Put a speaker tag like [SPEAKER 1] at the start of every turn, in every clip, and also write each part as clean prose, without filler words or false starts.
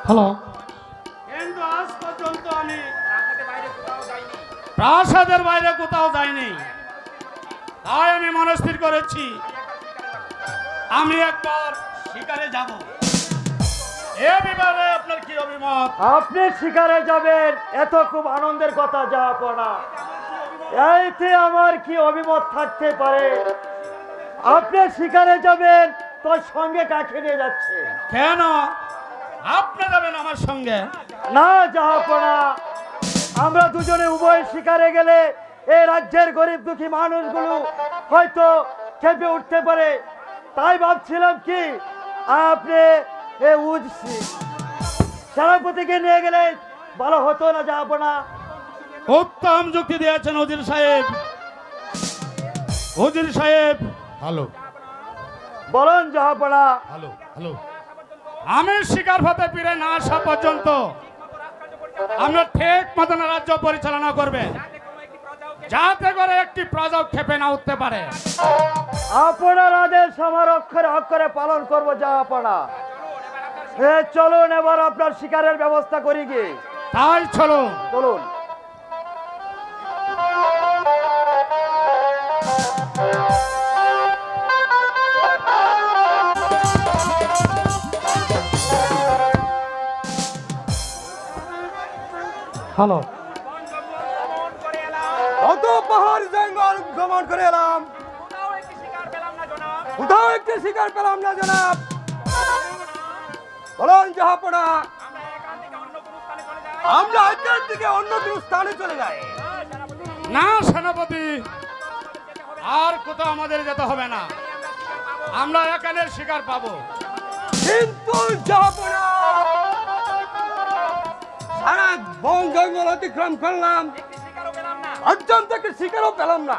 [SPEAKER 1] Hello, প্রাসাদের বাইরে কোথাও যাইনি, তাই আমি মনস্থির করেছি আমি একবার শিকারে যাব। এ ব্যাপারে আপনার কি অভিমত?
[SPEAKER 2] আপনি শিকারে যাবেন, এত খুব আনন্দের কথা যা পড়া, এইতে আমার কি অভিমত থাকতে পারে? আপনি শিকারে যাবেন, তোর সঙ্গে কাকে নিয়ে যাচ্ছে?
[SPEAKER 1] কেন আপনি যাবেন আমার সঙ্গে?
[SPEAKER 2] না জাহাপনা, আমরা দুজনে উভয় শিকারে গেলে এই রাজ্যের গরিব দুঃখী মানুষগুলো হয়তো খেপে উঠতে পারে। তাই ভাবছিলাম কি আপনি সেনাপতিকে নিয়ে গেলে ভালো হতো না জাহাপনা?
[SPEAKER 1] উত্তম যুক্তি দিয়েছেন উজির সাহেব। উজির সাহেব, হ্যালো
[SPEAKER 2] বলুন জাহাপনা।
[SPEAKER 1] হ্যালো হ্যালো, আমি শিকার পথে ফিরে না আসা পর্যন্ত আমরা ঠিক মতন রাজ্য পরিচালনা করবে, যাতে করে একটি প্রজাও খেপে না উঠতে পারে।
[SPEAKER 2] আপনার আদেশ আমার অক্ষরে অক্ষরে পালন করবো জাহাপনা। চলুন এবার আপনার শিকারের ব্যবস্থা করি গিয়ে।
[SPEAKER 1] তাই চলুন।
[SPEAKER 2] চলুন।
[SPEAKER 1] হ্যালো,
[SPEAKER 3] অত পাহাড় জঙ্গল ভ্রমণ করে এলাম, কোথাও একটি শিকার পেলাম না জনাব। বলুন জাহাপনা, আমরা এখান থেকে অন্য কোনো স্থানে চলে যাই।
[SPEAKER 1] না সেনাপতি, আর কোথাও আমাদের যেতে হবে না, আমরা এখানে শিকার পাবো।
[SPEAKER 3] কিন্তু জাহাপনা, সারা বন জঙ্গল অতিক্রম করলাম, একজন থেকে শিকারও পেলাম না।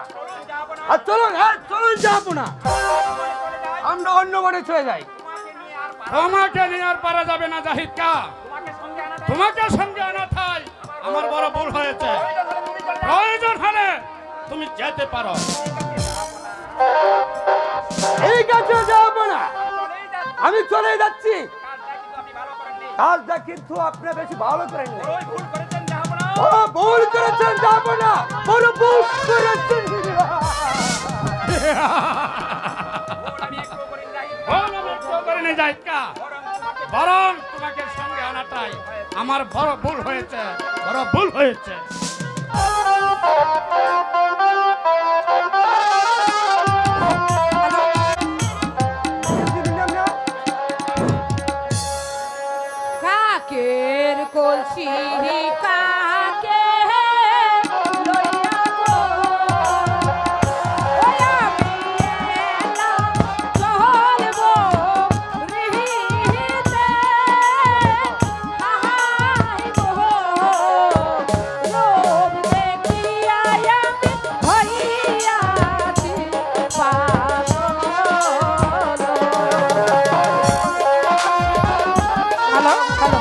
[SPEAKER 3] আর চলুন, চলুন জাহাপনা, আমরা অন্য বনে চলে যাই।
[SPEAKER 1] তোমাকে নিয়ে আর পারা যাবে না জাহিদ কা, তোমাকে সঙ্গে আনা থাই আমার বড় ভুল হয়েছে। প্রয়োজন হলে তুমি যেতে পারো।
[SPEAKER 3] ঠিক আছে জাহাপনা, আমি চলে যাচ্ছি। কাজটা কিন্তু আপনি বেশি ভালো করেন না। বড় ভুল করেছেন জাহাপনা, বড় ভুল করেছেন।
[SPEAKER 1] জাহিদ কা, বরং তোমাকে সঙ্গে আনাটাই আমার বড় ভুল হয়েছে, বড় ভুল হয়েছে।
[SPEAKER 4] কাকের কলসি কাকে লইয়া গো, ওই আমি এলাম চলবো রিহিতে, হাহাই গো রূপ দেখিয়া আমি হইয়াছি পাগল। হ্যালো হ্যালো,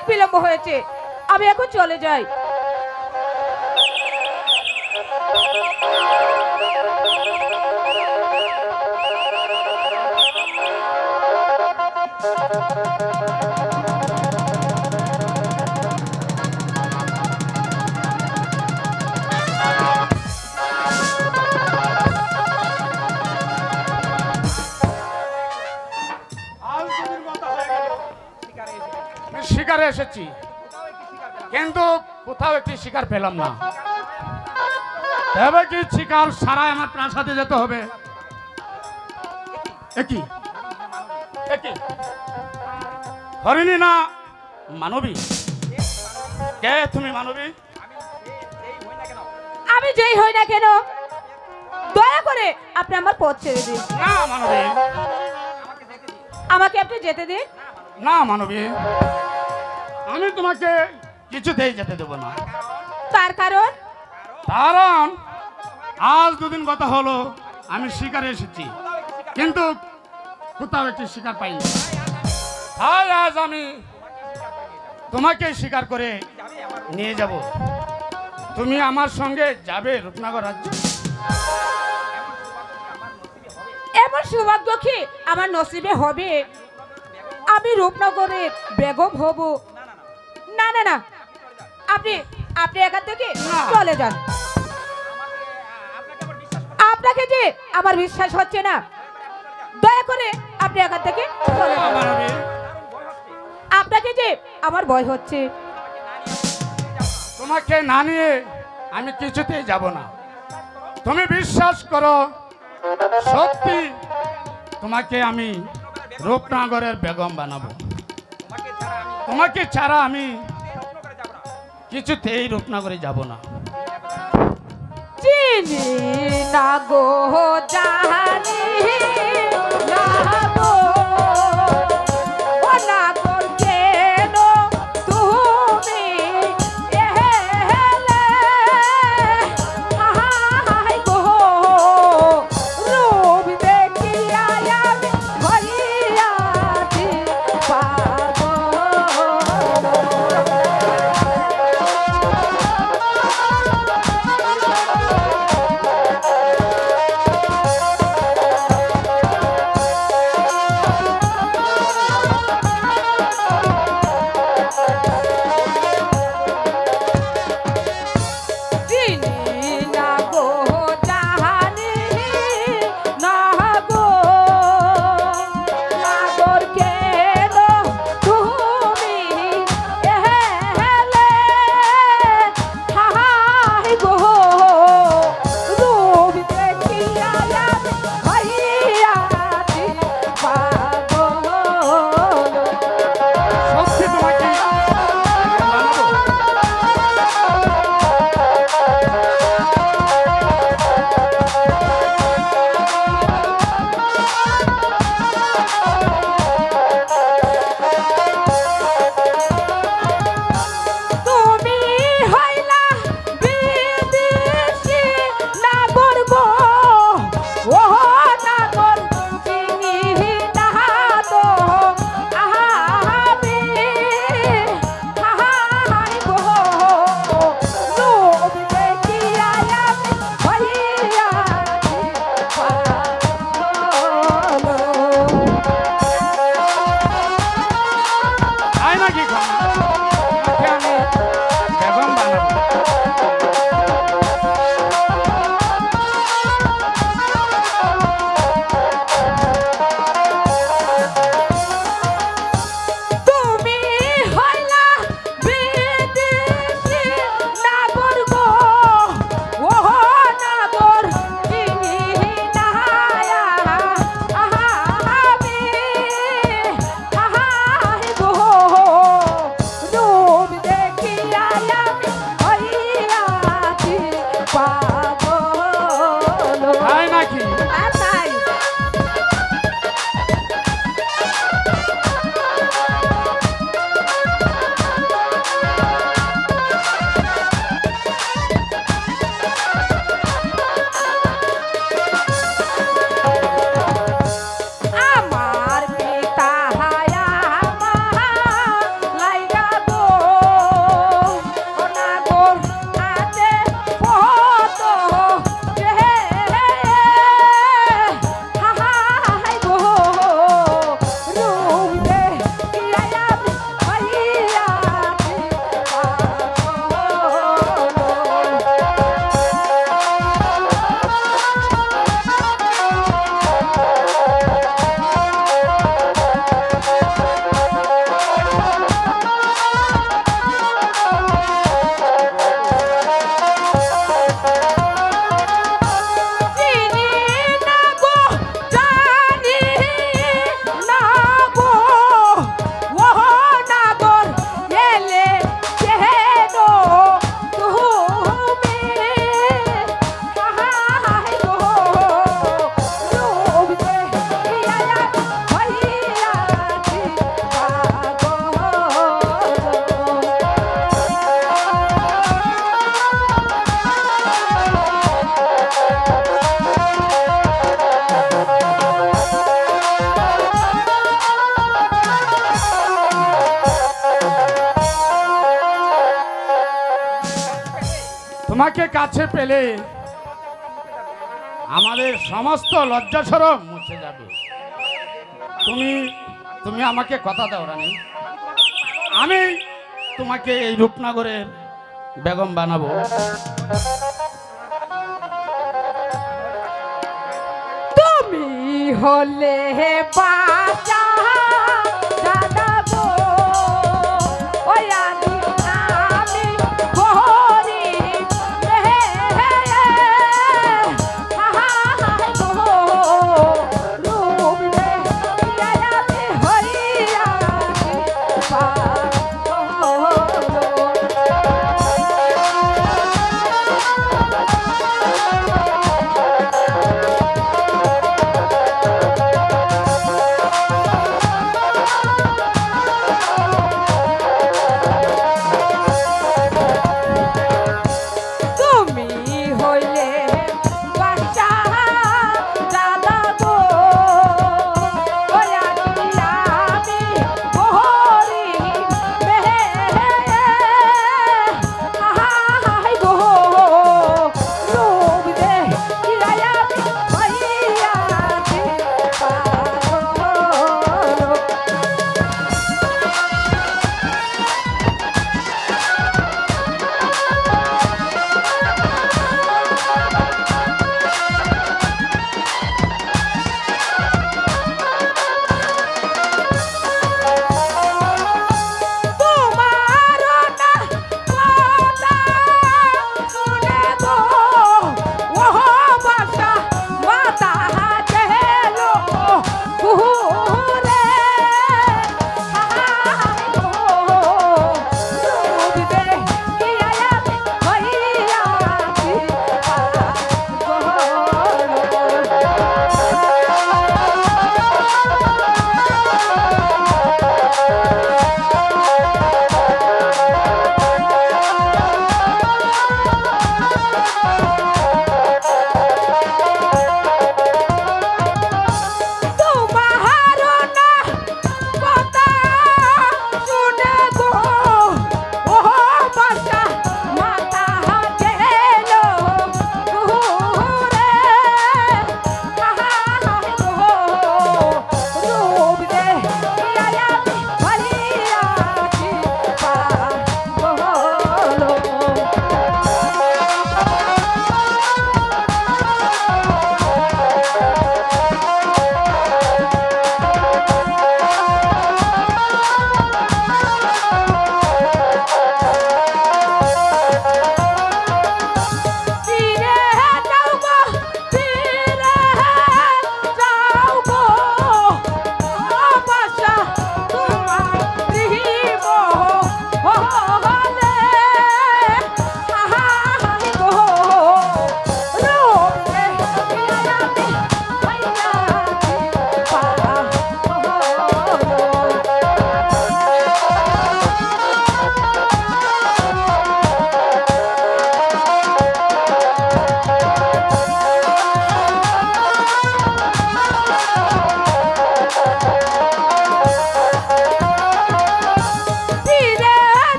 [SPEAKER 4] অনেক বিলম্ব হয়েছে, আমি এখন চলে যাই।
[SPEAKER 1] আমি শিকারে এসেছি, কিন্তু কোথাও একটি শিকার পেলাম না। তবে কি শিকার সারাই আমার প্রাসাদে যেতে হবে? একই একই হরিণী না মানবী? কে তুমি মানবী?
[SPEAKER 4] আমি যেই হই না কেন, দয়া করে আপনি আমার পথ ছেড়ে দিন।
[SPEAKER 1] না মানবী,
[SPEAKER 4] আমাকে আপনি যেতে দিন।
[SPEAKER 1] না মানবী, আমি তোমাকে কিছুতেই যেতে দেবো না।
[SPEAKER 4] তার কারণ?
[SPEAKER 1] কারণ আজ দুদিন কথা হলো আমি শিকারে এসেছি, কিন্তু কোথাও একটি শিকার পাইনি। তাই আজ আমি তোমাকে শিকার করে নিয়ে যাব। তুমি আমার সঙ্গে যাবে রূপনগর রাজ্য।
[SPEAKER 4] এমন সৌভাগ্য কি আমার নসিবে হবে? আমি রূপনগরের বেগম হব? না না না, আপনি আপনি এখান থেকে চলে যান। আপনাকে যে আমার বিশ্বাস হচ্ছে না, দয়া করে আপনি এখান থেকে চলে যান। আপনাকে যে আমার ভয় হচ্ছে।
[SPEAKER 1] তোমাকে না নিয়ে আমি কিছুতেই যাব না। তুমি বিশ্বাস করো, সত্যি তোমাকে আমি রূপনগরের বেগম বানাবো। তোমাকে ছাড়া আমি কিছুতেই রূপনগরে যাব না।
[SPEAKER 4] চিনি না গো জানি না গো, ও না গো কেন তুমি এলে, আহাই গো রূপ দেখিয়া আমি হইয়াছি পাগল। চিনি না গো জানি না গো, নাগর কেন তুমি এলে, হাই গো রূপ দেখিয়া আমি হইয়াছি পাগল।
[SPEAKER 1] সত্যি তোমাকে বানাবো।
[SPEAKER 4] তুমি হইলা বিদেশি নাগর গো, ও নাগর চিনি না তো আমি, হাই গো রূপ দেখিয়া আমি হইয়াছি পাগল।
[SPEAKER 1] তাই নাকি? তোমাকে আমি বেগম বানাবো।
[SPEAKER 4] তুমি হইলা বিদেশি নাগর গো, ও নাগর চিনি না আমি, হাই গো
[SPEAKER 1] তোমাকে কাছে পেলে আমাদের সমস্ত লজ্জা সরম মুছে যাবে। তুমি তুমি আমাকে কথা দাও রানী, আমি তোমাকে এই রূপনগরের বেগম বানাবো।
[SPEAKER 4] তুমি হলে বাঁচা দাদা গো, ওই আমি গরিব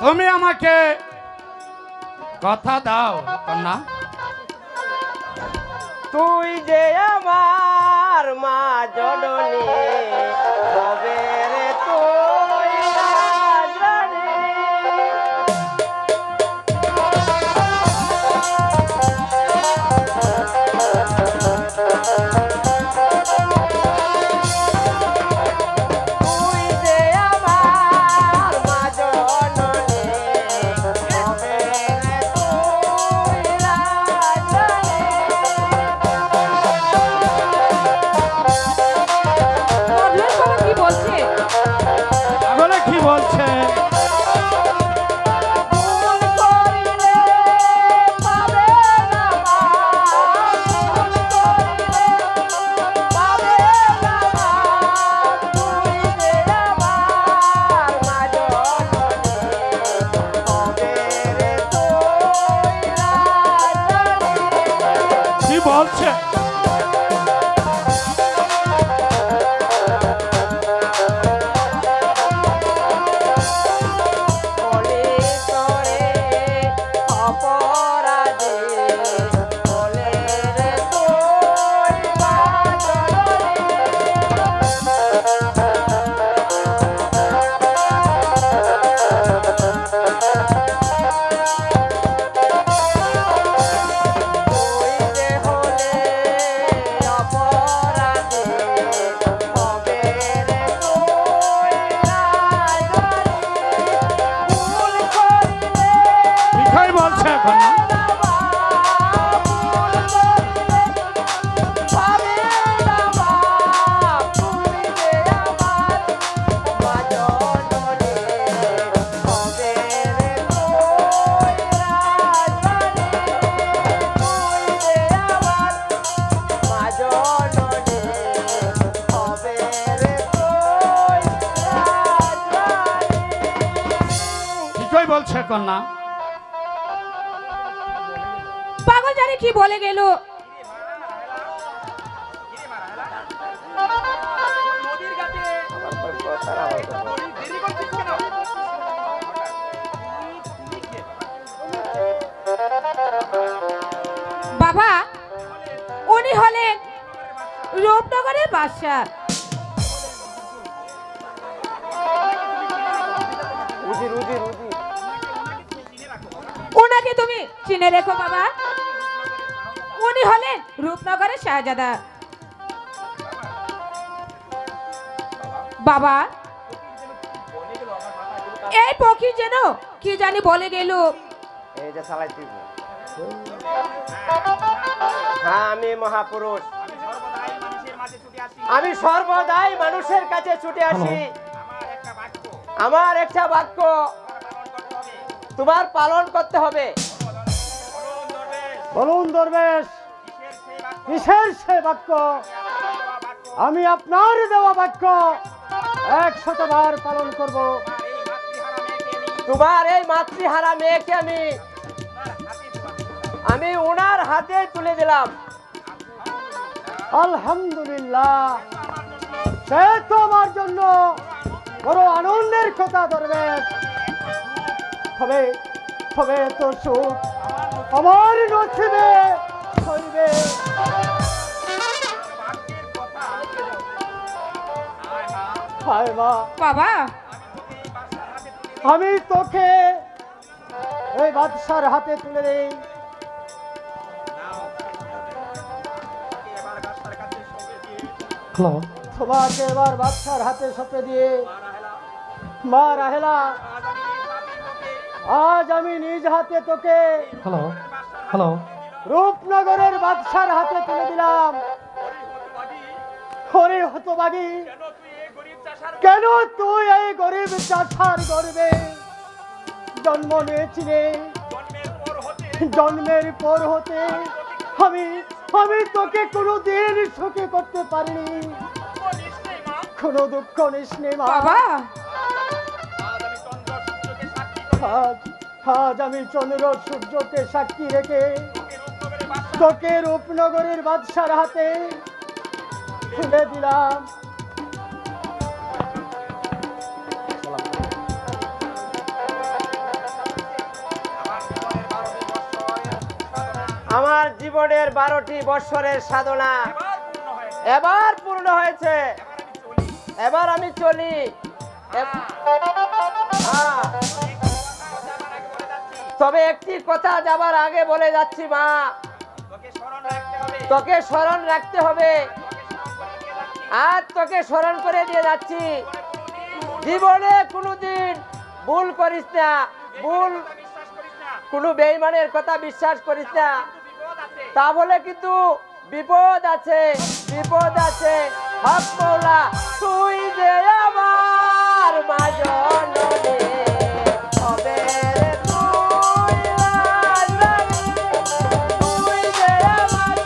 [SPEAKER 1] তুমি আমাকে কথা দাও কন্যা।
[SPEAKER 3] তুই যে আমার মা জননী তবে রে তুই রাজরানী। তুই যে আমার মা জননী
[SPEAKER 4] বলছে
[SPEAKER 1] বলে কি বলছে?
[SPEAKER 4] ভুল করিলে পাবে না মা, ভুল করিলে পাবে না মা, তুই যে আমার মা জননী, হবে রে তুই রাজরানী।
[SPEAKER 1] কি বলছে?
[SPEAKER 4] বলে তোরে অপরাধী, বলে রে তুই মা তুই যে হলে অপরাধী, হবে রে তুই রাজরানী। ভুল করিলে
[SPEAKER 1] ঠিকই বলছে এখন না?
[SPEAKER 4] ভুল করিলে পাবে না মা, তুই যে আমার মা জননী, হবে রে তুই রাজরানী। তুই যে আমার মা জননী, হবে রে তুই রাজরানী।
[SPEAKER 1] ঠিকই বলছে কন্যা।
[SPEAKER 4] পাগল জানে কি বলে গেল। বাবা, উনি হলেন রূপনগরের বাদশা। ওনাকে তুমি চিনে রেখো বাবা, উনি হলেন রূপনগরের শাহজাদা। বাবা, এই পক্ষী যেন কি জানি বলে গেল।
[SPEAKER 3] এই যে চালাই তুই। হ্যাঁ, আমি মহাপুরুষ। আমি সর্বদাই মানুষের কাছে ছুটে আসি। আমার একটা বাক্য তোমার পালন করতে হবে।
[SPEAKER 2] বলুন দরবেশ, কিসের সে বাক্য? আমি আপনার দেওয়া বাক্য 100বার পালন করব।
[SPEAKER 3] তোমার এই মাতৃহারা মেয়েকে আমি ওনার হাতে তুলে দিলাম।
[SPEAKER 2] আলহামদুলিল্লাহ, সে তো আমার জন্য বড় আনন্দের কথা দরবেশ। তবে তবে তো সুখ আমার নসিবে হইবে। হায় মা,
[SPEAKER 4] বাবা,
[SPEAKER 2] আমি তোকে এই বাদশার হাতে তুলে দেই। তোমাকে এবার বাদশার হাতে সঁপে দিয়ে, মা রাহেলা, আজ আমি নিজ হাতে তোকে রূপনগরের বাদশার হাতে তুলে দিলাম। হরে হতভাগী, কেন তুই এই গরিব চাষার গর্বে জন্ম নিয়েছিলে? জন্মের পর হতে আমি আমি তোকে কোনোদিন সুখী করতে পারিনি, কোনো দুঃখ নিস নে মা।
[SPEAKER 4] বাবা,
[SPEAKER 2] আজ আমি চন্দ্র সূর্যকে সাক্ষী রেখে তোকে রূপনগরের বাদশার হাতে তুলে দিলাম।
[SPEAKER 3] আমার জীবনের 12টি বৎসরের সাধনা এবার পূর্ণ হয়েছে। এবার আমি চলি। হ্যাঁ, তবে একটি কথা যাবার আগে বলে যাচ্ছি মা, তোকে স্মরণ রাখতে হবে। আর তোকে স্মরণ করে দিয়ে যাচ্ছি, জীবনে কোনোদিন ভুল করিস না, কোনো বেঈমানের কথা বিশ্বাস করিস না, তা বলে কিন্তু বিপদ আছে। হক মওলা তুই যে আমার মা জননী হবে রে তুই রাজরানী। তুই যে আমার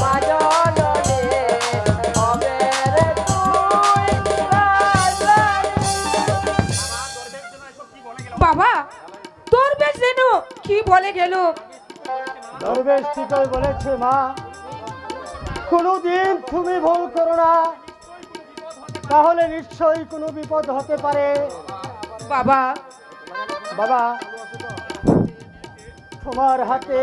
[SPEAKER 3] মা জননী হবে রে তুই রাজরানী।
[SPEAKER 4] বাবা তোর বেশ যেন কি বলে গেল।
[SPEAKER 2] দরবেশ ঠিকই বলেছে মা, কোনোদিন তুমি ভুল করো না, তাহলে নিশ্চয়ই কোনো বিপদ হতে পারে।
[SPEAKER 4] বাবা
[SPEAKER 2] বাবা, তোমার হাতে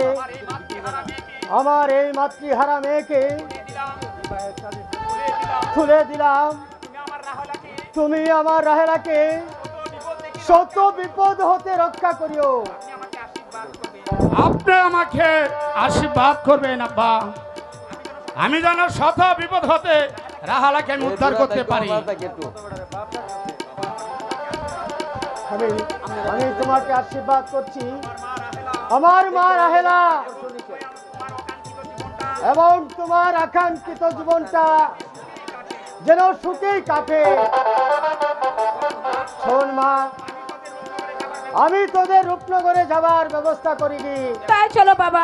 [SPEAKER 2] আমার এই মাতৃহারা মেয়েকে তুলে দিলাম। তুমি আমার রাহেলাকে শত বিপদ হতে রক্ষা করিও।
[SPEAKER 1] আপনি আমাকে আশীর্বাদ করবেন আব্বা, আমি যেন শত বিপদ হতে রাহালাকে আমি উদ্ধার করতে পারি।
[SPEAKER 2] আমি আমি তোমাকে আশীর্বাদ করছি, আমার মা রাহেলা এবং তোমার আকাঙ্ক্ষিত জীবনটা যেন সুখেই কাটে। শোন মা, আমি তোদের রূপনগরে যাবার ব্যবস্থা করিনি।
[SPEAKER 4] তাই চলো বাবা।